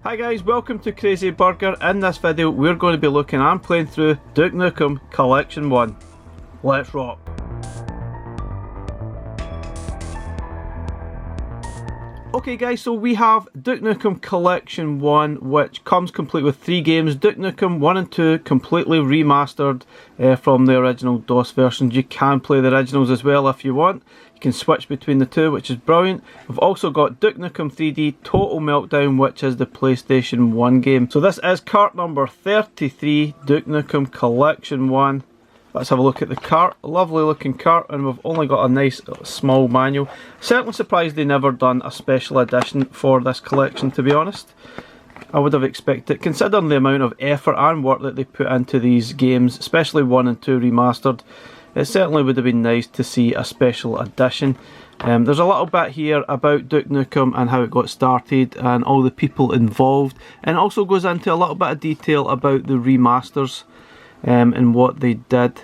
Hi guys, welcome to Crazy Burger. In this video we're going to be looking and playing through Duke Nukem Collection 1. Let's rock! Okay guys, so we have Duke Nukem Collection 1, which comes complete with 3 games. Duke Nukem 1 and 2 completely remastered from the original DOS versions. You can play the originals as well if you want. You can switch between the two, which is brilliant. We've also got Duke Nukem 3D Total Meltdown, which is the PlayStation 1 game. So this is cart number 33, Duke Nukem Collection 1. Let's have a look at the cart. A lovely looking cart, and we've only got a nice small manual. Certainly surprised they never done a special edition for this collection, to be honest. I would have expected, considering the amount of effort and work that they put into these games, especially 1 and 2 remastered, it certainly would have been nice to see a special edition. There's a little bit here about Duke Nukem and how it got started and all the people involved, and it also goes into a little bit of detail about the remasters and what they did.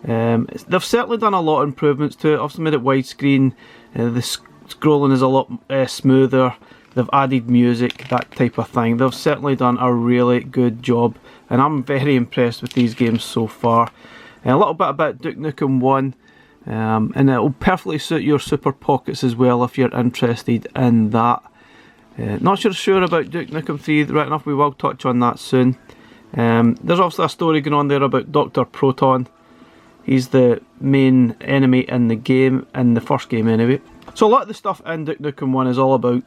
They've certainly done a lot of improvements to it. Obviously made it widescreen, the scrolling is a lot smoother, they've added music, that type of thing. They've certainly done a really good job, and I'm very impressed with these games so far. A little bit about Duke Nukem 1, and it will perfectly suit your Super Pockets as well if you're interested in that. Not sure about Duke Nukem 3, right enough, we will touch on that soon. There's obviously a story going on there about Dr. Proton. He's the main enemy in the game, in the first game anyway. So a lot of the stuff in Duke Nukem 1 is all about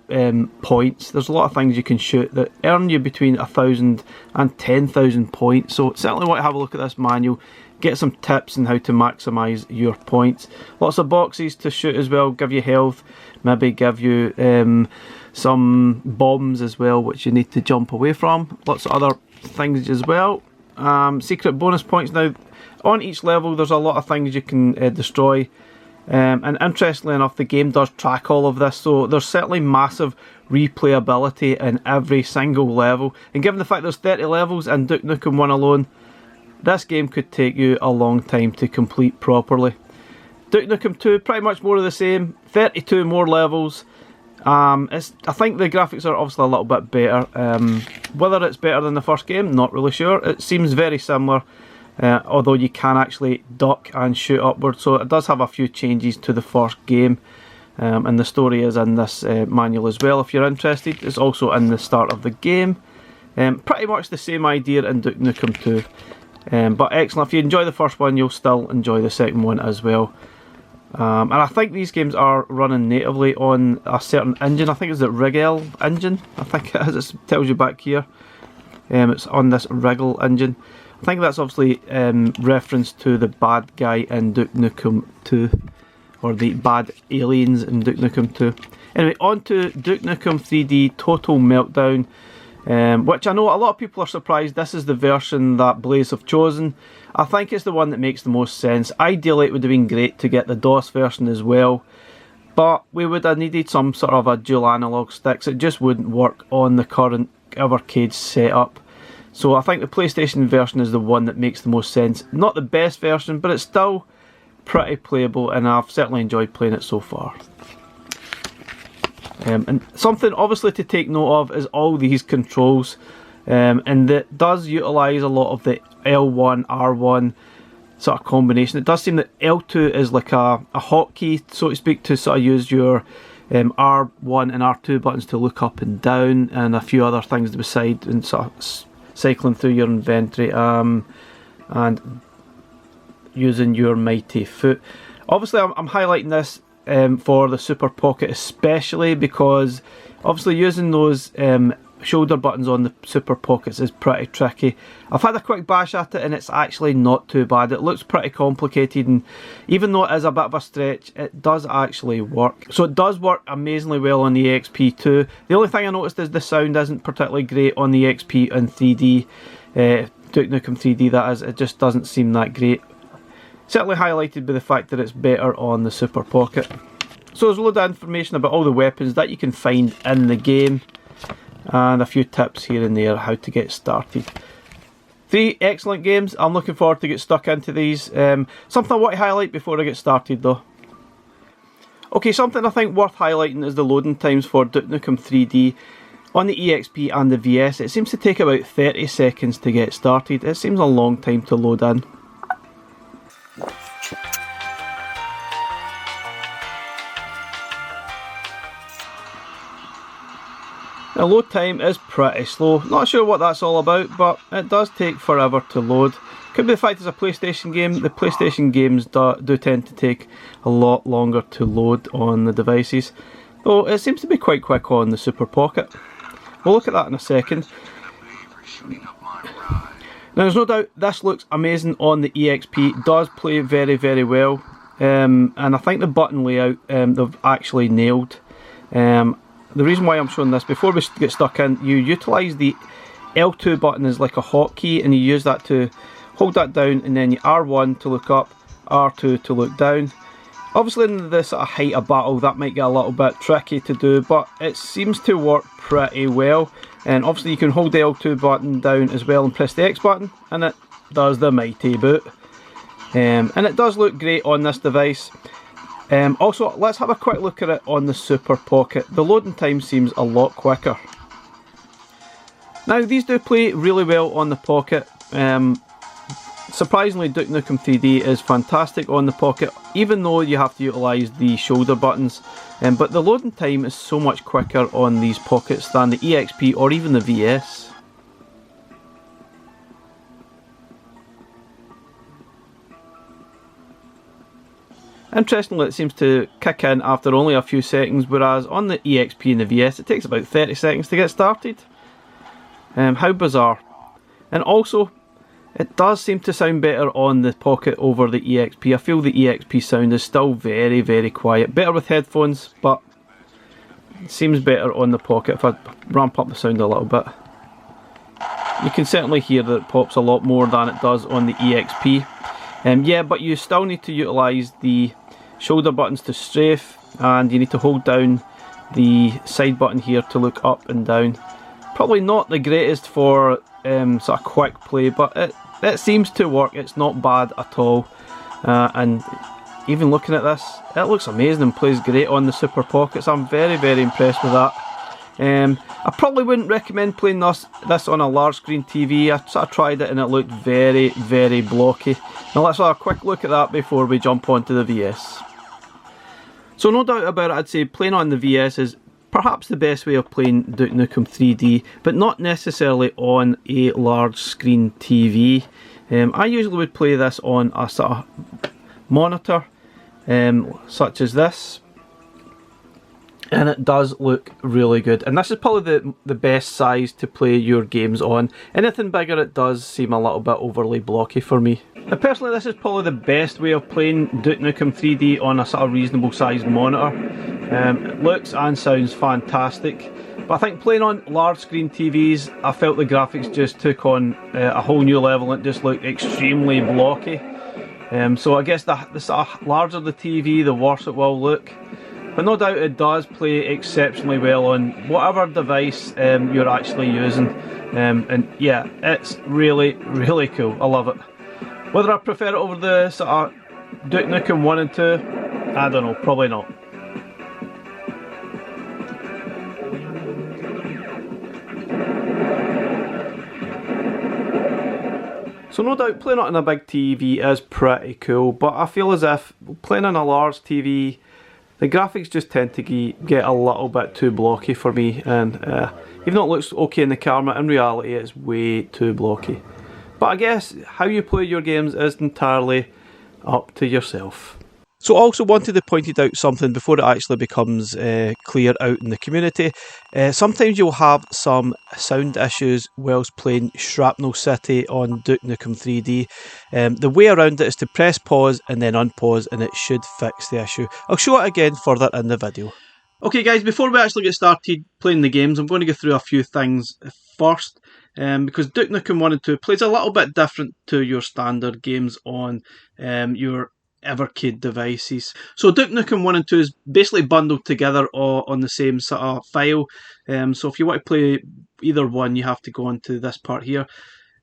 points. There's a lot of things you can shoot that earn you between 1,000 and 10,000 points. So certainly want to have a look at this manual, get some tips on how to maximise your points. Lots of boxes to shoot as well, give you health, maybe give you some bombs as well, which you need to jump away from. Lots of other things as well. Secret bonus points. Now on each level there's a lot of things you can destroy, and interestingly enough the game does track all of this, so there's certainly massive replayability in every single level, and given the fact there's 30 levels in Duke Nukem 1 alone, this game could take you a long time to complete properly. Duke Nukem 2, pretty much more of the same, 32 more levels. I think the graphics are obviously a little bit better. Whether it's better than the first game, not really sure. It seems very similar, although you can actually duck and shoot upwards, so it does have a few changes to the first game. And the story is in this manual as well if you're interested. It's also in the start of the game. Pretty much the same idea in Duke Nukem 2. But excellent, if you enjoy the first one you'll still enjoy the second one as well. And I think these games are running natively on a certain engine. I think it's the Rigel engine, I think it is. It tells you back here. It's on this Rigel engine. I think that's obviously reference to the bad guy in Duke Nukem 2, or the bad aliens in Duke Nukem 2. Anyway, on to Duke Nukem 3D Total Meltdown, which I know a lot of people are surprised this is the version that Blaze have chosen. I think it's the one that makes the most sense. Ideally it would have been great to get the DOS version as well, but we would have needed some sort of a dual analog sticks. It just wouldn't work on the current Evercade setup. So I think the PlayStation version is the one that makes the most sense. Not the best version, but it's still pretty playable, and I've certainly enjoyed playing it so far. And something obviously to take note of is all these controls, and it does utilise a lot of the L1, R1 sort of combination. It does seem that L2 is like a hotkey, so to speak, to sort of use your R1 and R2 buttons to look up and down, and a few other things beside, and sort of cycling through your inventory and using your mighty foot. Obviously I'm highlighting this for the Super Pocket especially, because obviously using those shoulder buttons on the Super Pockets is pretty tricky. I've had a quick bash at it and it's actually not too bad. It looks pretty complicated, and even though it is a bit of a stretch, it does actually work. So it does work amazingly well on the XP2. The only thing I noticed is the sound isn't particularly great on the XP and 3D, Duke Nukem 3D that is. It just doesn't seem that great. Certainly highlighted by the fact that it's better on the Super Pocket. So there's a load of information about all the weapons that you can find in the game, and a few tips here and there how to get started. 3 excellent games. I'm looking forward to get stuck into these. Something I want to highlight before I get started though. Okay, something I think worth highlighting is the loading times for Duke Nukem 3D. On the EXP and the VS, it seems to take about 30 seconds to get started. It seems a long time to load in. The load time is pretty slow. Not sure what that's all about, but it does take forever to load. Could be the fact it's a PlayStation game. The PlayStation games do tend to take a lot longer to load on the devices, though it seems to be quite quick on the Super Pocket. We'll look at that in a second. Now, there's no doubt this looks amazing on the EXP. It does play very, very well, and I think the button layout they've actually nailed. The reason why I'm showing this, before we get stuck in, you utilise the L2 button as like a hotkey, and you use that to hold that down, and then you R1 to look up, R2 to look down. Obviously in this sort of height of battle that might get a little bit tricky to do, but it seems to work pretty well. And obviously you can hold the L2 button down as well and press the X button, and it does the mighty boot. And it does look great on this device. Also, let's have a quick look at it on the Super Pocket. The loading time seems a lot quicker. Now, these do play really well on the Pocket. Surprisingly, Duke Nukem 3D is fantastic on the Pocket, even though you have to utilise the shoulder buttons. But the loading time is so much quicker on these Pockets than the EXP or even the VS. Interestingly, it seems to kick in after only a few seconds, whereas on the EXP and the VS it takes about 30 seconds to get started. How bizarre. And also, it does seem to sound better on the Pocket over the EXP. I feel the EXP sound is still very, very quiet. Better with headphones, but it seems better on the Pocket if I ramp up the sound a little bit. You can certainly hear that it pops a lot more than it does on the EXP. Yeah, but you still need to utilise the shoulder buttons to strafe, and you need to hold down the side button here to look up and down. Probably not the greatest for sort of quick play, but it seems to work. It's not bad at all, and even looking at this, it looks amazing and plays great on the Super Pockets. I'm very, very impressed with that. I probably wouldn't recommend playing this on a large screen TV. I sort of tried it and it looked very, very blocky. Now let's have a quick look at that before we jump onto the VS. So no doubt about it, I'd say playing on the VS is perhaps the best way of playing Duke Nukem 3D, but not necessarily on a large screen TV. I usually would play this on a sort of monitor, such as this. And it does look really good, and this is probably the best size to play your games on. Anything bigger, it does seem a little bit overly blocky for me. Now personally, this is probably the best way of playing Duke Nukem 3D on a sort of reasonable sized monitor. It looks and sounds fantastic, but I think playing on large screen TVs, I felt the graphics just took on a whole new level and it just looked extremely blocky. So I guess the sort of larger the TV, the worse it will look. But no doubt it does play exceptionally well on whatever device you're actually using. And yeah, it's really, really cool. I love it. Whether I prefer it over the sort of Duke Nukem 1 and 2, I don't know, probably not. So no doubt playing it on a big TV is pretty cool, but I feel as if playing on a large TV, the graphics just tend to get a little bit too blocky for me, and even though it looks okay in the camera, in reality it's way too blocky. But I guess how you play your games is entirely up to yourself. So I also wanted to point out something before it actually becomes clear out in the community. Sometimes you'll have some sound issues whilst playing Shrapnel City on Duke Nukem 3D. The way around it is to press pause and then unpause, and it should fix the issue. I'll show it again further in the video. Okay guys, before we actually get started playing the games, I'm going to go through a few things first. Because Duke Nukem 1 and 2 plays a little bit different to your standard games on your Evercade devices. So Duke Nukem 1 and 2 is basically bundled together on the same sort of file. So if you want to play either one, you have to go onto this part here.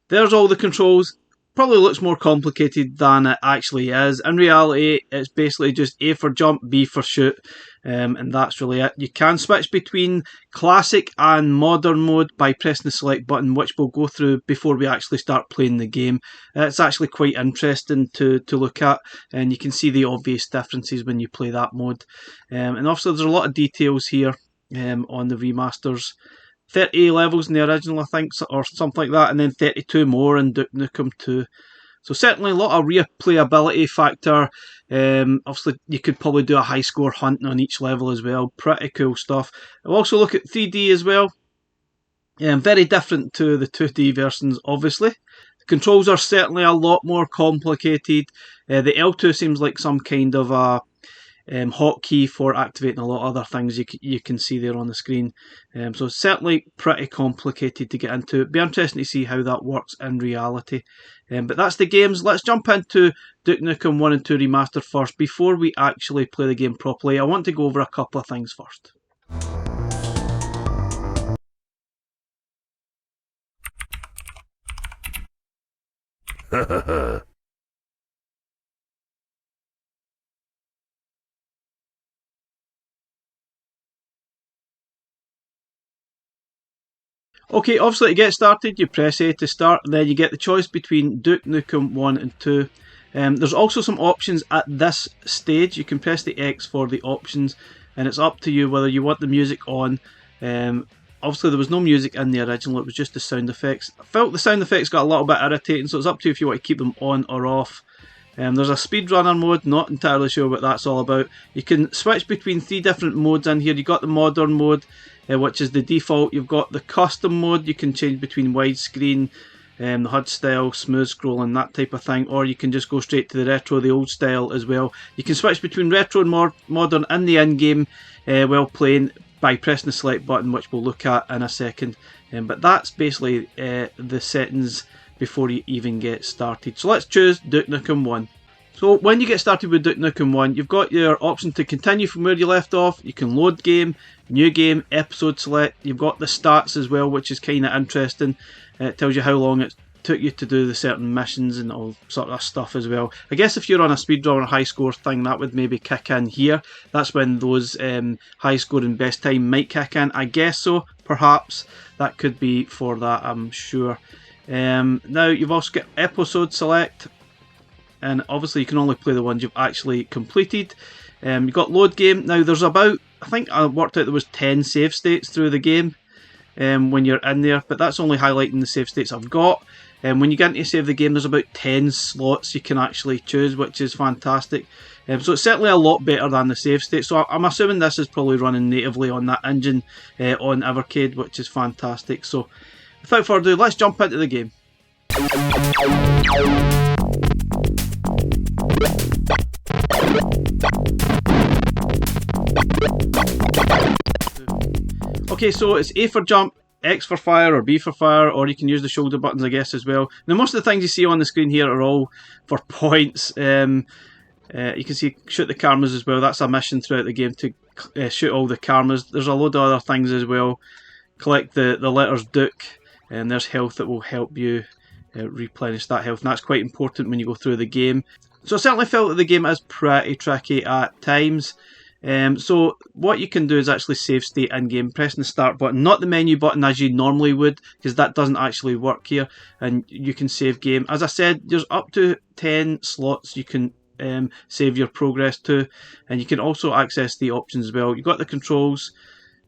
There's all the controls. probably looks more complicated than it actually is. In reality, it's basically just A for jump, B for shoot, and that's really it. You can switch between classic and modern mode by pressing the select button, which we'll go through before we actually start playing the game. It's actually quite interesting to look at, and you can see the obvious differences when you play that mode. And obviously there's a lot of details here on the remasters. 30 levels in the original, I think, or something like that, and then 32 more in Duke Nukem 2. So certainly a lot of replayability factor. Obviously, you could probably do a high score hunt on each level as well. Pretty cool stuff. I'll also look at 3D as well. Very different to the 2D versions, obviously. The controls are certainly a lot more complicated. The L2 seems like some kind of a hotkey for activating a lot of other things you can see there on the screen. So it's certainly pretty complicated to get into. It'd be interesting to see how that works in reality. But that's the games. Let's jump into Duke Nukem 1 and 2 Remastered first. Before we actually play the game properly, I want to go over a couple of things first. Okay, obviously to get started you press A to start, and then you get the choice between Duke Nukem 1 and 2. There's also some options at this stage. You can press the X for the options, and it's up to you whether you want the music on. Obviously there was no music in the original, it was just the sound effects. I felt the sound effects got a little bit irritating, so it's up to you if you want to keep them on or off. There's a speedrunner mode, not entirely sure what that's all about. You can switch between 3 different modes in here. You've got the modern mode, which is the default. You've got the custom mode, you can change between widescreen, the HUD style, smooth scrolling, that type of thing, or you can just go straight to the retro, the old style as well. You can switch between retro and modern in the in-game while playing by pressing the select button, which we'll look at in a second. But that's basically the settings before you even get started. So let's choose Duke Nukem 1. So when you get started with Duke Nukem 1, you've got your option to continue from where you left off. You can load game, new game, episode select. You've got the stats as well, which is kind of interesting. It tells you how long it took you to do the certain missions and all sort of stuff as well. I guess if you're on a speedrun or high score thing, that would maybe kick in here. That's when those high score and best time might kick in. I guess so, perhaps. That could be for that, I'm sure. Now you've also got episode select, and obviously you can only play the ones you've actually completed. You've got load game. Now there's about, I think I worked out there was 10 save states through the game when you're in there, but that's only highlighting the save states I've got. When you get into save the game, there's about 10 slots you can actually choose, which is fantastic. So it's certainly a lot better than the save state. So I'm assuming this is probably running natively on that engine on Evercade, which is fantastic. So without further ado, let's jump into the game. Okay, so it's A for jump, X for fire, or B for fire, or you can use the shoulder buttons, I guess, as well. Now, most of the things you see on the screen here are all for points. You can see shoot the cameras as well. That's a mission throughout the game to shoot all the cameras. There's a load of other things as well. Collect the letters Duke, and there's health that will help you replenish that health, and that's quite important when you go through the game. So I certainly felt that the game is pretty tricky at times. So what you can do is actually save state in game, pressing the start button, not the menu button as you normally would, because that doesn't actually work here, and you can save game. As I said, there's up to 10 slots you can save your progress to, and you can also access the options as well. You've got the controls.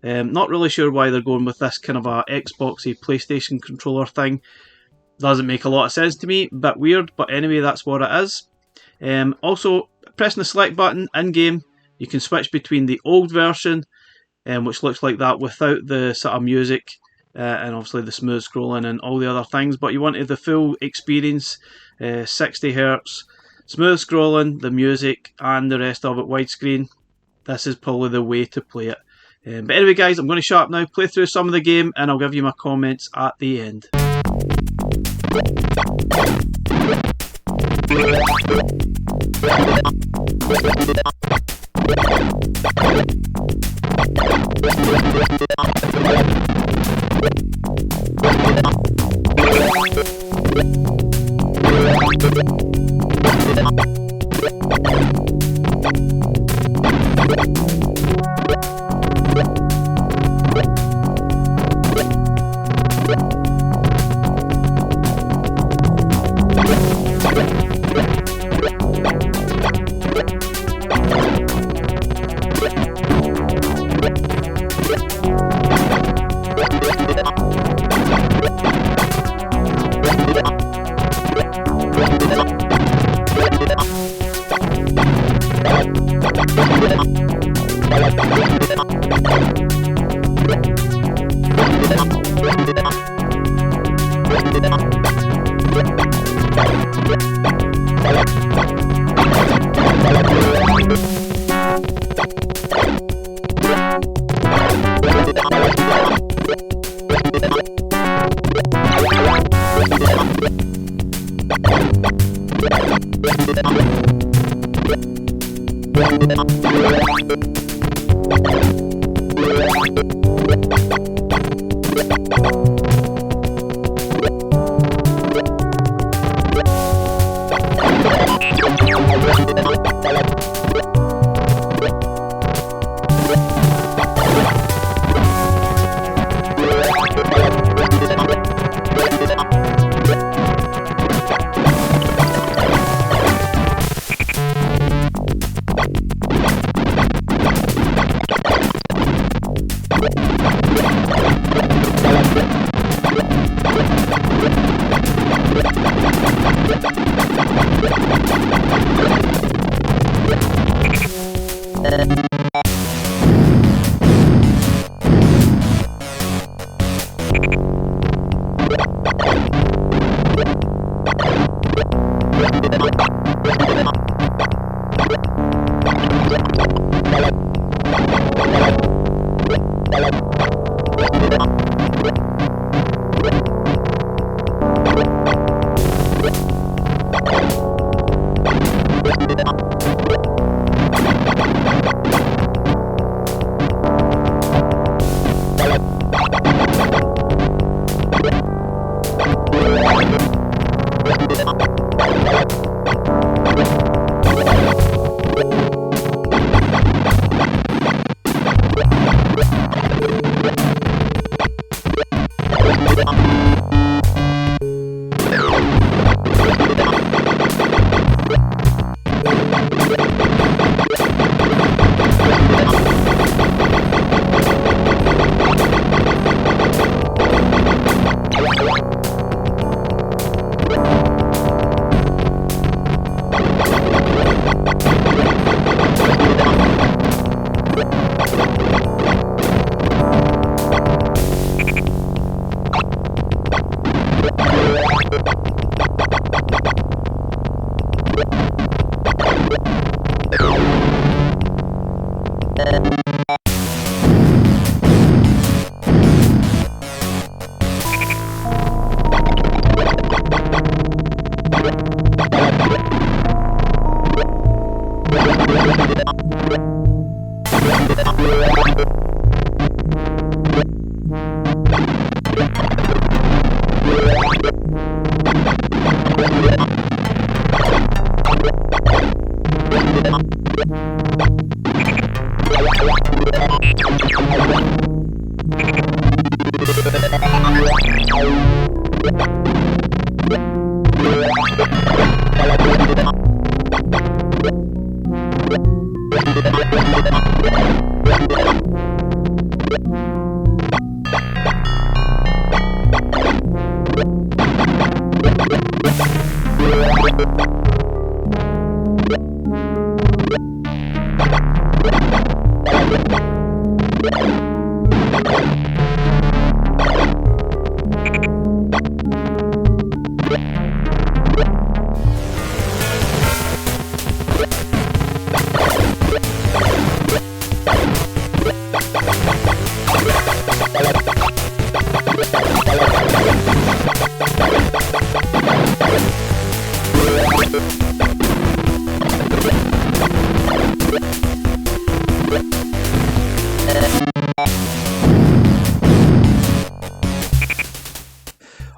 Not really sure why they're going with this kind of a Xboxy PlayStation controller thing. Doesn't make a lot of sense to me, bit weird, but anyway, that's what it is. Also, pressing the select button in game, you can switch between the old version, which looks like that without the sort of music, and obviously the smooth scrolling and all the other things, but you wanted the full experience, 60 Hz, smooth scrolling, the music, and the rest of it widescreen. This is probably the way to play it. But anyway guys, I'm going to shut up now, play through some of the game, and I'll give you my comments at the end.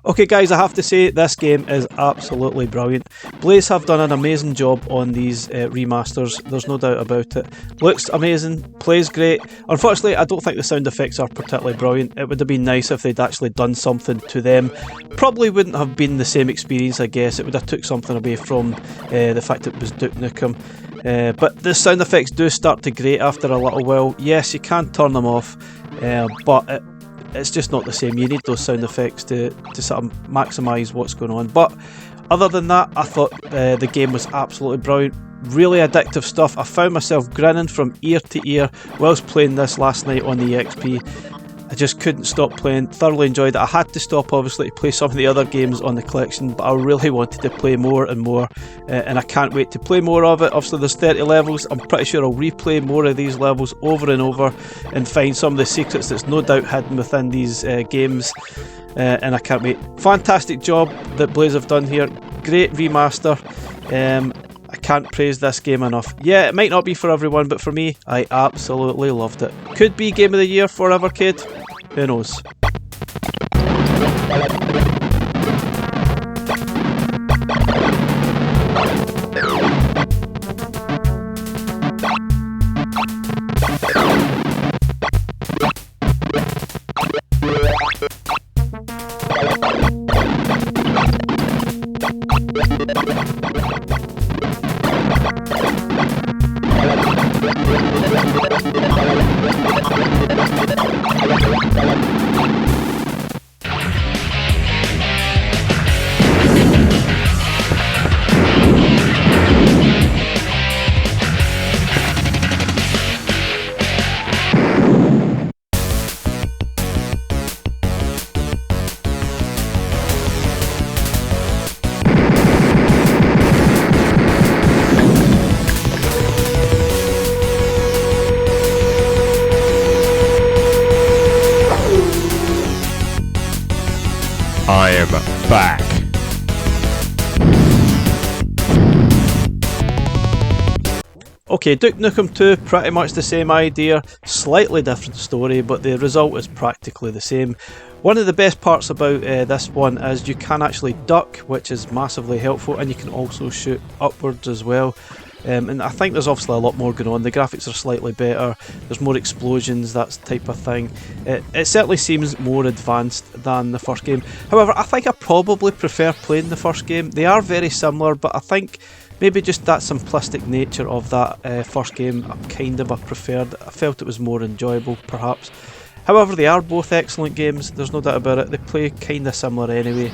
Okay guys, I have to say this game is absolutely brilliant. Blaze have done an amazing job on these remasters, there's no doubt about it. Looks amazing, plays great. Unfortunately, I don't think the sound effects are particularly brilliant. It would have been nice if they'd actually done something to them. Probably wouldn't have been the same experience, I guess. It would have took something away from the fact it was Duke Nukem. But the sound effects do start to grate after a little while. Yes, you can turn them off, but it's just not the same. You need those sound effects to sort of maximise what's going on. But other than that, I thought the game was absolutely brilliant. really addictive stuff. I found myself grinning from ear to ear whilst playing this last night on the EXP. I just couldn't stop playing, thoroughly enjoyed it. I had to stop obviously to play some of the other games on the collection, but I really wanted to play more and more, and I can't wait to play more of it. Obviously there's 30 levels, I'm pretty sure I'll replay more of these levels over and over and find some of the secrets that's no doubt hidden within these games, and I can't wait. Fantastic job that Blaze have done here, great remaster. I can't praise this game enough. Yeah, it might not be for everyone, but for me, I absolutely loved it. Could be Game of the Year for Evercade, who knows. I am back. Okay, Duke Nukem 2, pretty much the same idea, slightly different story, but the result is practically the same. One of the best parts about this one is you can actually duck, which is massively helpful, and you can also shoot upwards as well. And I think there's obviously a lot more going on. The graphics are slightly better, there's more explosions, that type of thing. It certainly seems more advanced than the first game. However, I think I probably prefer playing the first game. They are very similar, but I think maybe just that simplistic nature of that first game I kind of preferred. I felt it was more enjoyable perhaps. However, they are both excellent games, there's no doubt about it. They play kind of similar anyway.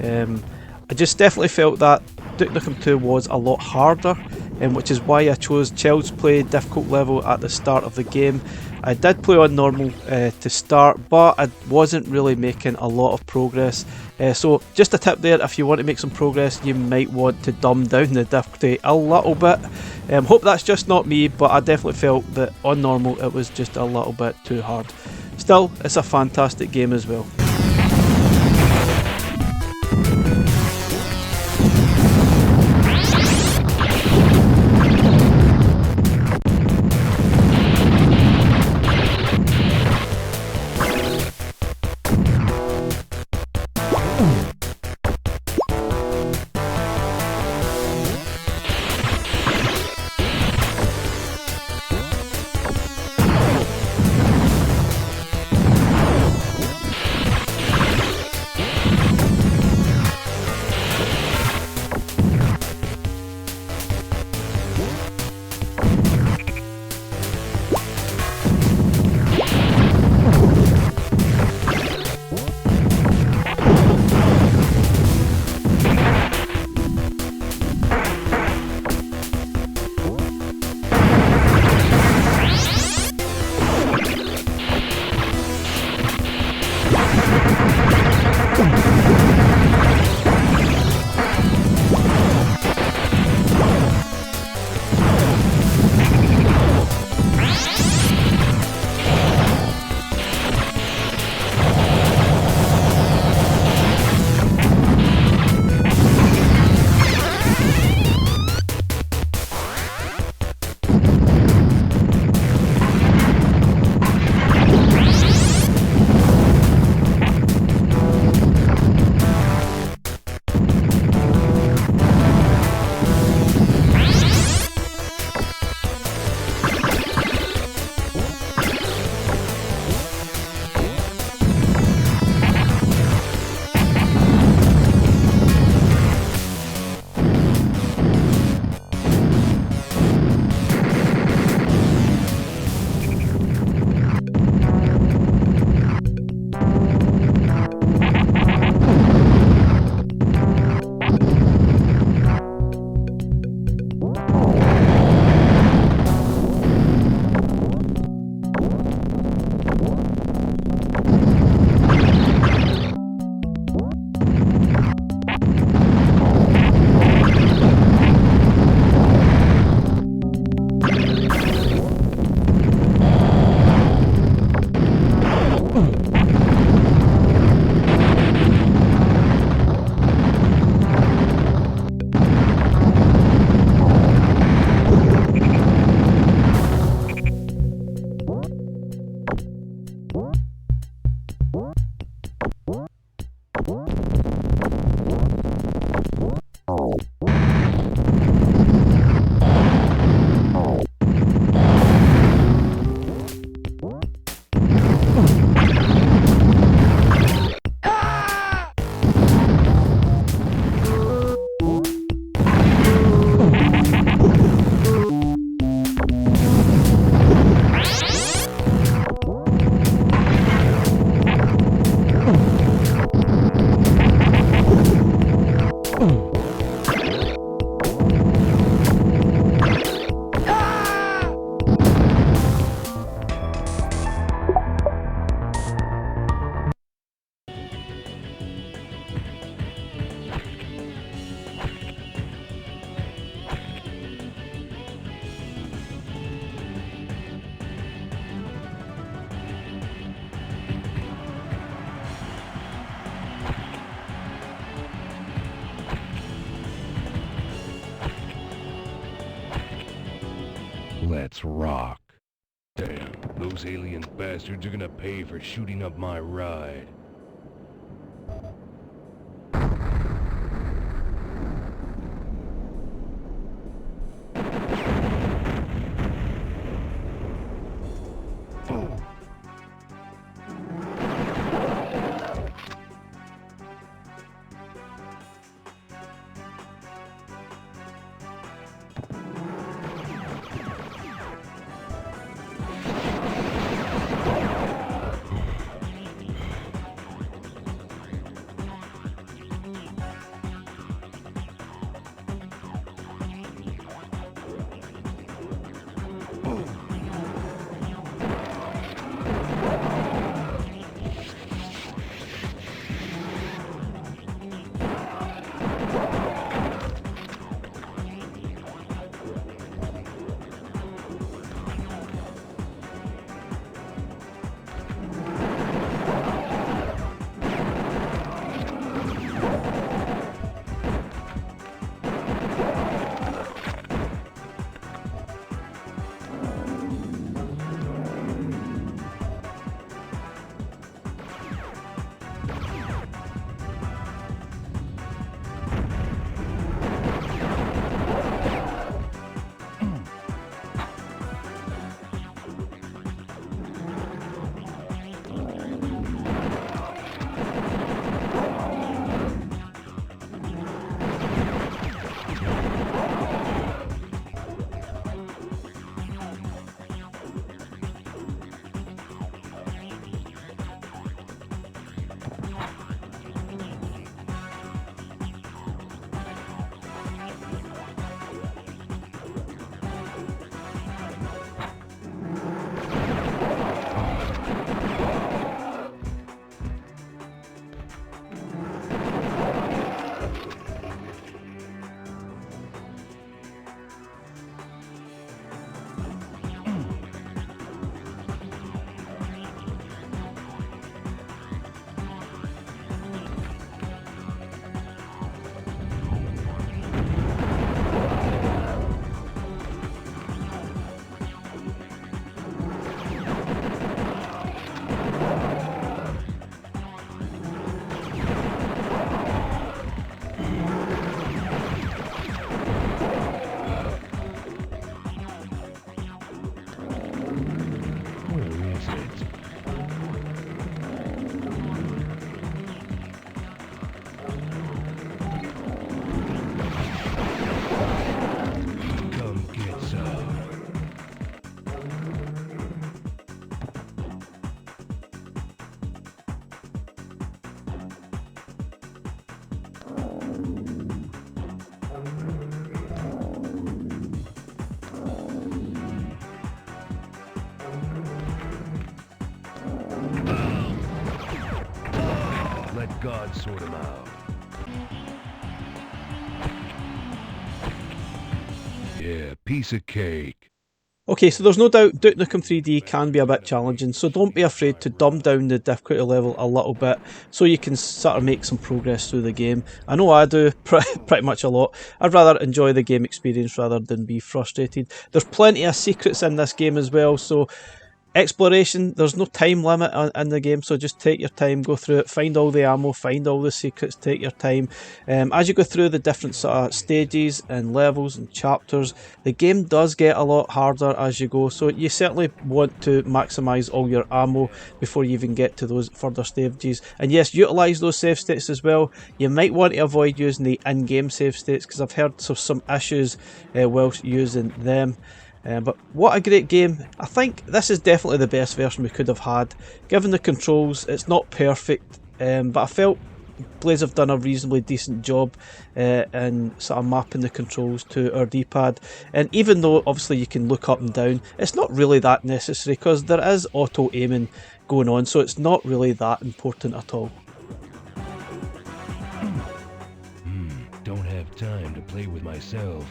I just definitely felt that Duke Nukem 2 was a lot harder, which is why I chose Child's Play difficult level at the start of the game. I did play on normal to start, but I wasn't really making a lot of progress. So just a tip there, if you want to make some progress, you might want to dumb down the difficulty a little bit. Hope that's just not me, but I definitely felt that on normal it was just a little bit too hard. Still, it's a fantastic game as well. Let's rock. Damn, those alien bastards are gonna pay for shooting up my ride. God sort him out. Yeah, piece of cake. Okay, so there's no doubt Duke Nukem 3D can be a bit challenging, so don't be afraid to dumb down the difficulty level a little bit so you can sort of make some progress through the game. I know I do pretty much a lot. I'd rather enjoy the game experience rather than be frustrated. There's plenty of secrets in this game as well, so Exploration, there's no time limit in the game, so just take your time, go through it, find all the ammo, find all the secrets, take your time. As you go through the different sort of stages and levels and chapters, the game does get a lot harder as you go, so you certainly want to maximise all your ammo before you even get to those further stages. And yes, utilise those save states as well. You might want to avoid using the in-game save states, because I've heard of some issues whilst using them. But what a great game. I think this is definitely the best version we could have had. Given the controls, it's not perfect, but I felt Blaze have done a reasonably decent job in sort of mapping the controls to our D-pad. And even though obviously you can look up and down, it's not really that necessary because there is auto aiming going on, so it's not really that important at all. Don't have time to play with myself.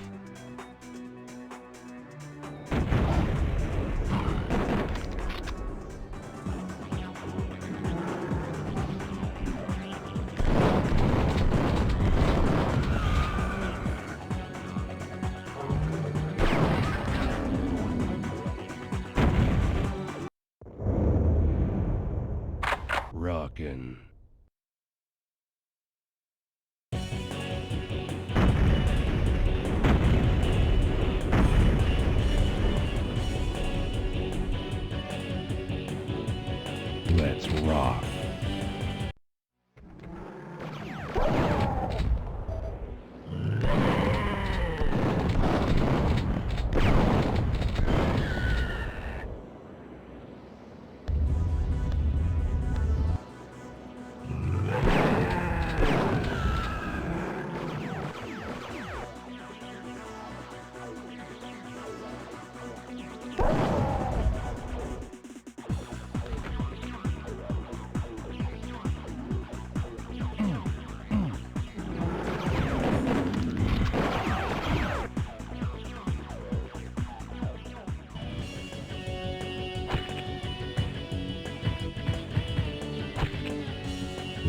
Rockin'. Let's rock.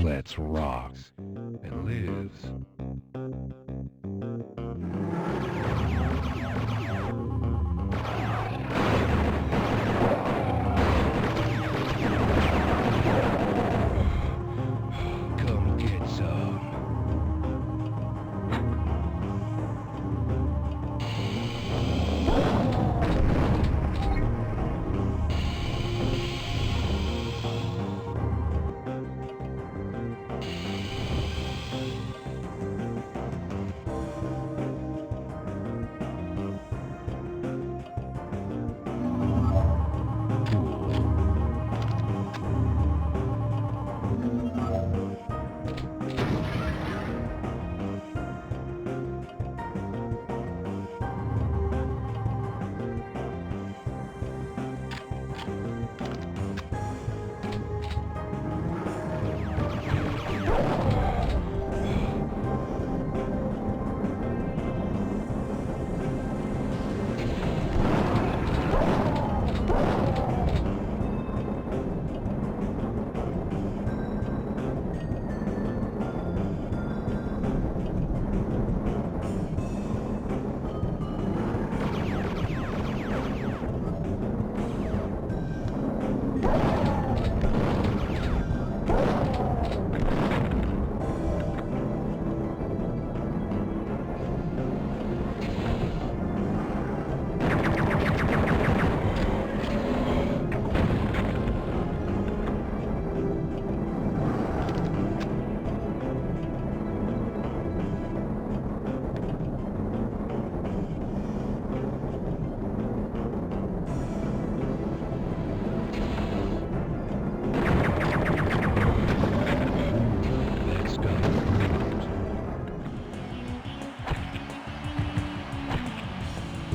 Let's rock. It lives. Come get some.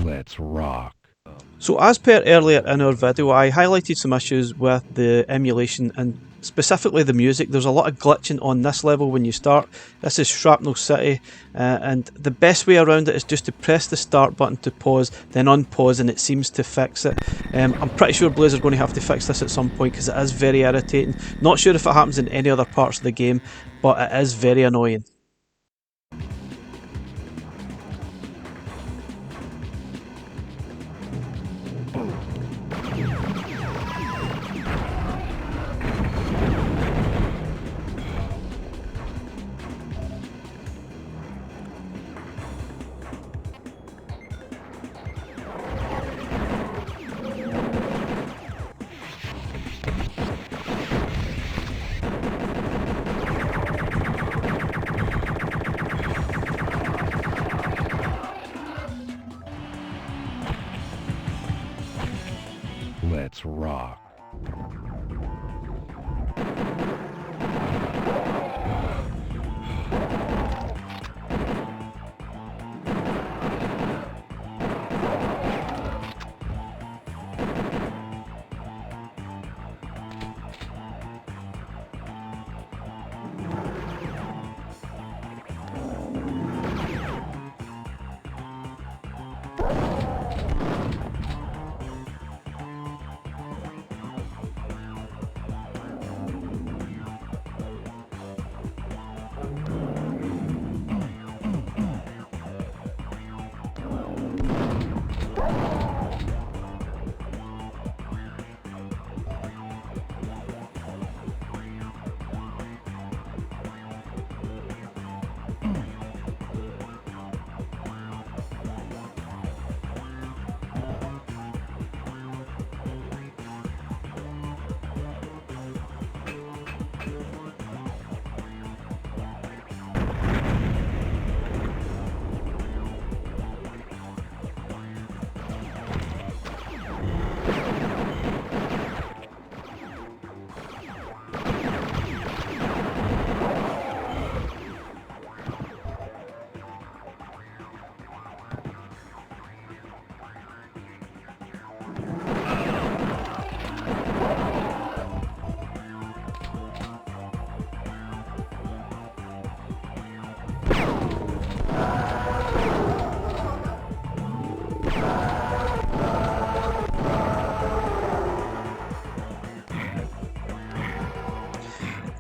Let's rock. So as per earlier in our video, I highlighted some issues with the emulation and specifically the music. There's a lot of glitching on this level when you start. This is Shrapnel City, and the best way around it is just to press the start button to pause, then unpause, and it seems to fix it. I'm pretty sure Blaze are going to have to fix this at some point because it is very irritating. Not sure if it happens in any other parts of the game, but it is very annoying. Let's rock.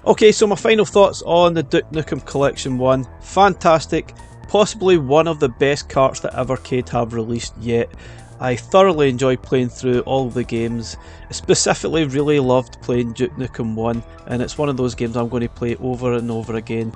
Okay, so my final thoughts on the Duke Nukem Collection 1. Fantastic, possibly one of the best carts that Evercade have released yet. I thoroughly enjoyed playing through all of the games, specifically really loved playing Duke Nukem 1, and it's one of those games I'm going to play over and over again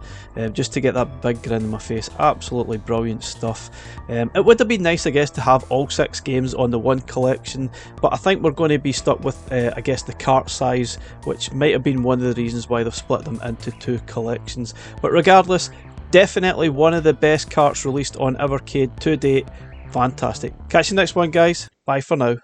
just to get that big grin on my face. Absolutely brilliant stuff. It would have been nice, I guess, to have all 6 games on the one collection, but I think we're going to be stuck with, I guess, the cart size, which might have been one of the reasons why they've split them into 2 collections. But regardless, definitely one of the best carts released on Evercade to date. Fantastic. Catch you next one, guys. Bye for now.